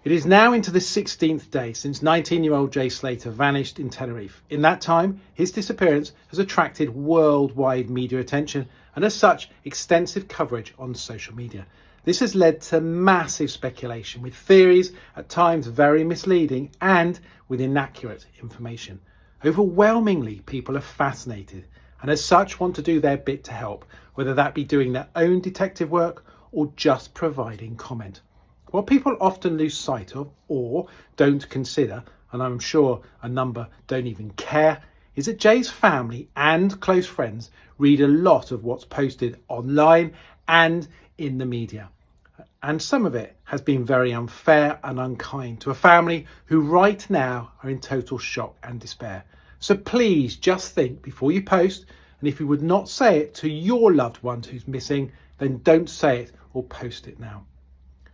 It is now into the 16th day since 19-year-old Jay Slater vanished in Tenerife. In that time, his disappearance has attracted worldwide media attention and as such, extensive coverage on social media. This has led to massive speculation with theories at times very misleading and with inaccurate information. Overwhelmingly, people are fascinated and as such want to do their bit to help, whether that be doing their own detective work or just providing comment. What people often lose sight of or don't consider, and I'm sure a number don't even care, is that Jay's family and close friends read a lot of what's posted online and in the media. And some of it has been very unfair and unkind to a family who right now are in total shock and despair. So please just think before you post, and if you would not say it to your loved one who's missing, then don't say it or post it now.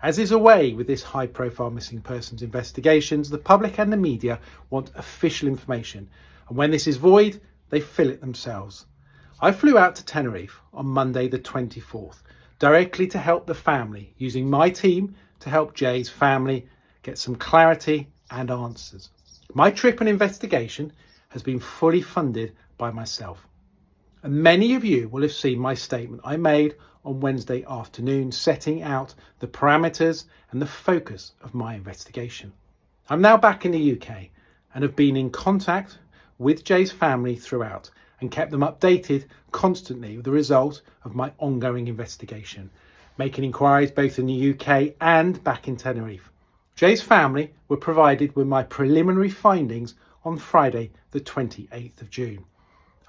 As is a way with this high-profile missing persons investigations, the public and the media want official information. And when this is void, they fill it themselves. I flew out to Tenerife on Monday the 24th, directly to help the family, using my team to help Jay's family get some clarity and answers. My trip and investigation has been fully funded by myself. And many of you will have seen my statement I made on Wednesday afternoon, setting out the parameters and the focus of my investigation. I'm now back in the UK and have been in contact with Jay's family throughout and kept them updated constantly with the result of my ongoing investigation, making inquiries both in the UK and back in Tenerife. Jay's family were provided with my preliminary findings on Friday the 28th of June.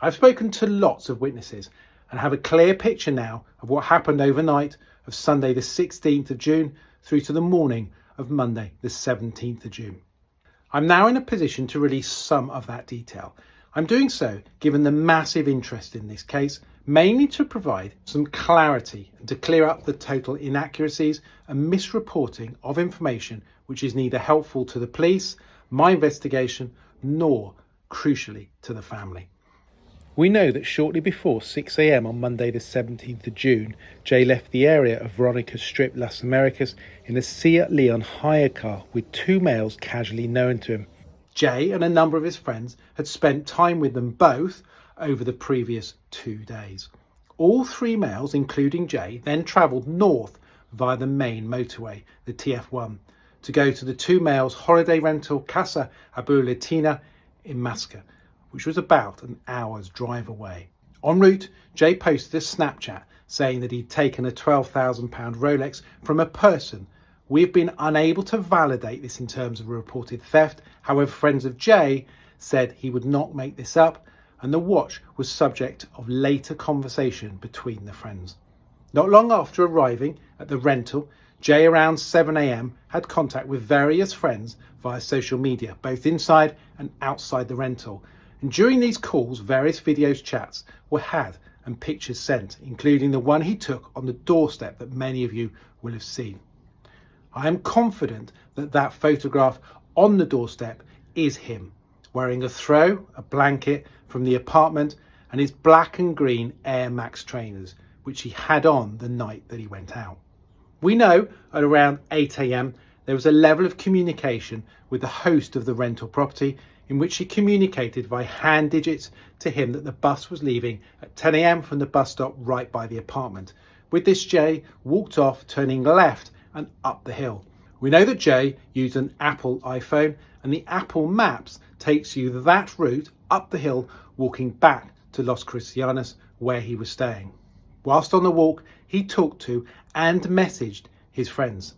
I've spoken to lots of witnesses and have a clear picture now of what happened overnight of Sunday the 16th of June through to the morning of Monday the 17th of June. I'm now in a position to release some of that detail. I'm doing so given the massive interest in this case, mainly to provide some clarity and to clear up the total inaccuracies and misreporting of information which is neither helpful to the police, my investigation, nor, crucially, to the family. We know that shortly before 6 a.m. on Monday the 17th of June, Jay left the area of Veronica Strip, Las Americas in a Seat Leon hire car with two males casually known to him. Jay and a number of his friends had spent time with them both over the previous 2 days. All three males, including Jay, then travelled north via the main motorway, the TF1, to go to the two males' holiday rental Casa Abu Latina in Masca, which was about an hour's drive away. En route, Jay posted a Snapchat saying that he'd taken a £12,000 Rolex from a person. We have been unable to validate this in terms of a reported theft. However, friends of Jay said he would not make this up, and the watch was subject of later conversation between the friends. Not long after arriving at the rental, Jay around 7 a.m. had contact with various friends via social media, both inside and outside the rental. And during these calls, various videos chats were had and pictures sent, including the one he took on the doorstep that many of you will have seen. I am confident that that photograph on the doorstep is him, wearing a throw, a blanket from the apartment and his black and green Air Max trainers, which he had on the night that he went out. We know at around 8 a.m. there was a level of communication with the host of the rental property in which she communicated by hand digits to him that the bus was leaving at 10 a.m. from the bus stop right by the apartment. With this, Jay walked off, turning left and up the hill. We know that Jay used an Apple iPhone and the Apple Maps takes you that route up the hill, walking back to Los Cristianos where he was staying. Whilst on the walk, he talked to and messaged his friends.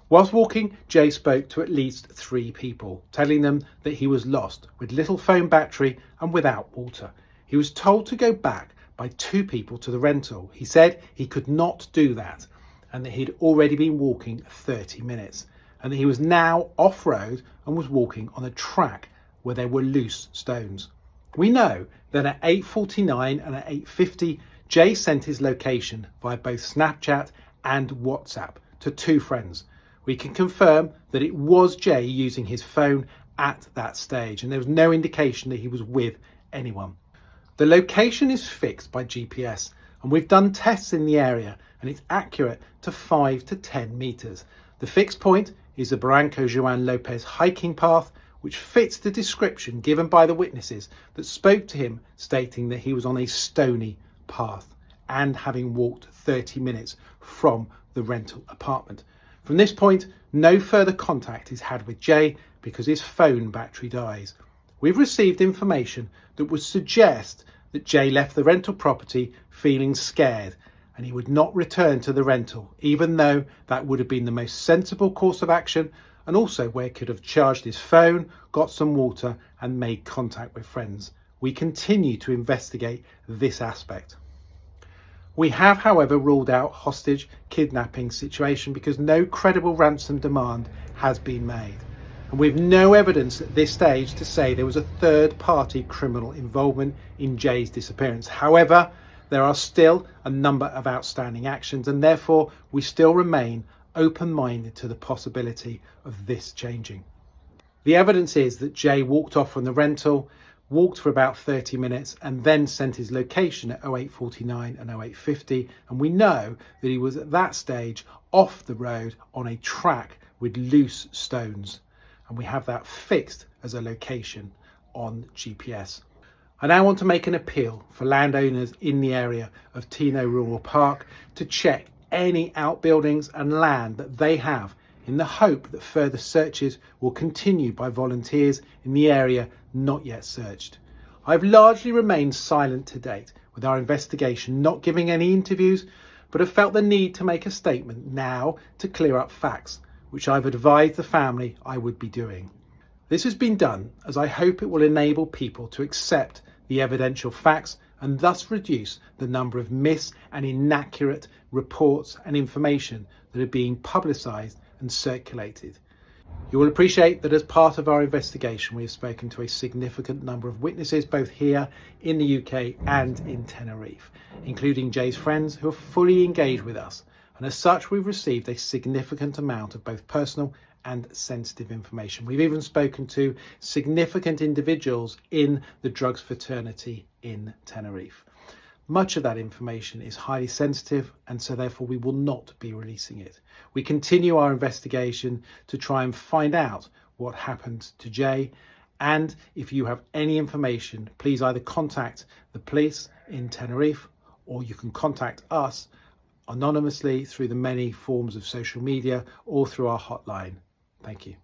Whilst walking, Jay spoke to at least 3 people, telling them that he was lost, with little phone battery and without water. He was told to go back by 2 people to the rental. He said he could not do that and that he'd already been walking 30 minutes and that he was now off-road and was walking on a track where there were loose stones. We know that at 8:49 and at 8:50, Jay sent his location via both Snapchat and WhatsApp to 2 friends. We can confirm that it was Jay using his phone at that stage and there was no indication that he was with anyone. The location is fixed by GPS and we've done tests in the area and it's accurate to 5 to 10 metres. The fixed point is the Barranco Juan Lopez hiking path, which fits the description given by the witnesses that spoke to him, stating that he was on a stony path and having walked 30 minutes from the rental apartment. From this point, no further contact is had with Jay because his phone battery dies. We've received information that would suggest that Jay left the rental property feeling scared and he would not return to the rental, even though that would have been the most sensible course of action, and also where he could have charged his phone, got some water and made contact with friends. We continue to investigate this aspect. We have, however, ruled out hostage kidnapping situation because no credible ransom demand has been made. And we have no evidence at this stage to say there was a third-party criminal involvement in Jay's disappearance. However, there are still a number of outstanding actions, and therefore we still remain open-minded to the possibility of this changing. The evidence is that Jay walked off from the rental, walked for about 30 minutes and then sent his location at 08:49 and 08:50, and we know that he was at that stage off the road on a track with loose stones, and we have that fixed as a location on GPS. I now want to make an appeal for landowners in the area of Teno Rural Park to check any outbuildings and land that they have, in the hope that further searches will continue by volunteers in the area not yet searched. I've largely remained silent to date with our investigation, not giving any interviews, but have felt the need to make a statement now to clear up facts, which I've advised the family I would be doing. This has been done as I hope it will enable people to accept the evidential facts and thus reduce the number of and inaccurate reports and information that are being publicised and circulated. You will appreciate that as part of our investigation we have spoken to a significant number of witnesses both here in the UK and in Tenerife, including Jay's friends who are fully engaged with us, and as such we've received a significant amount of both personal and sensitive information. We've even spoken to significant individuals in the drugs fraternity in Tenerife. Much of that information is highly sensitive, and so therefore we will not be releasing it. We continue our investigation to try and find out what happened to Jay, and if you have any information, please either contact the police in Tenerife or you can contact us anonymously through the many forms of social media or through our hotline. Thank you.